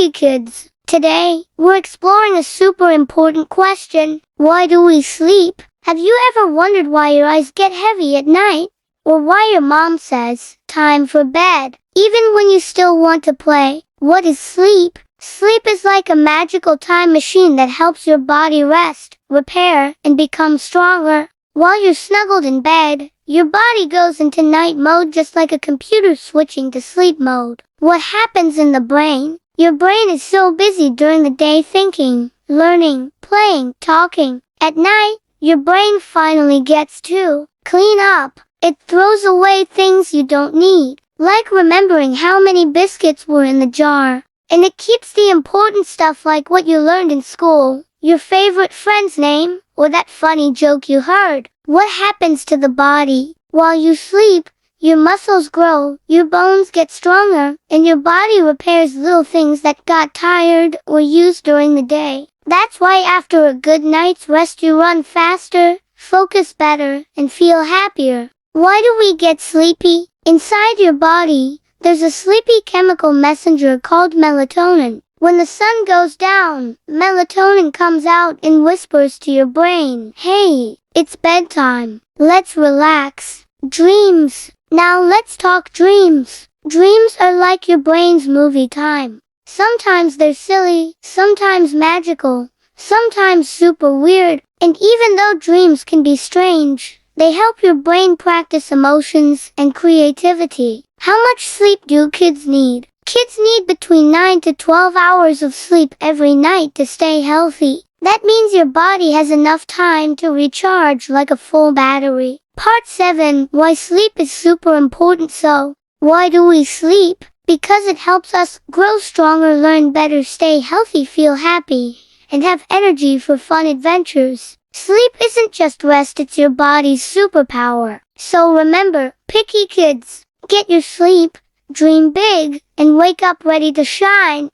Picky Kids. Today, we're exploring a super important question. Why do we sleep? Have you ever wondered why your eyes get heavy at night? Or why your mom says, time for bed, even when you still want to play? What is sleep? Sleep is like a magical time machine that helps your body rest, repair, and become stronger. While you're snuggled in bed, your body goes into night mode just like a computer switching to sleep mode. What happens in the brain? Your brain is so busy during the day thinking, learning, playing, talking. At night, your brain finally gets to clean up. It throws away things you don't need, like remembering how many biscuits were in the jar. And it keeps the important stuff like what you learned in school, your favorite friend's name, or that funny joke you heard. What happens to the body? While you sleep, your muscles grow, your bones get stronger, and your body repairs little things that got tired or used during the day. That's why after a good night's rest you run faster, focus better, and feel happier. Why do we get sleepy? Inside your body, there's a sleepy chemical messenger called melatonin. When the sun goes down, melatonin comes out and whispers to your brain, hey, it's bedtime. Let's relax. Dreams. Now let's talk dreams. Dreams are like your brain's movie time. Sometimes they're silly, sometimes magical, sometimes super weird, and even though dreams can be strange, they help your brain practice emotions and creativity. How much sleep do kids need? Kids need between 9 to 12 hours of sleep every night to stay healthy. That means your body has enough time to recharge like a full battery. Part 7. Why sleep is super important. So, why do we sleep? Because it helps us grow stronger, learn better, stay healthy, feel happy, and have energy for fun adventures. Sleep isn't just rest, it's your body's superpower. So remember, Picky Kids, get your sleep, dream big, and wake up ready to shine.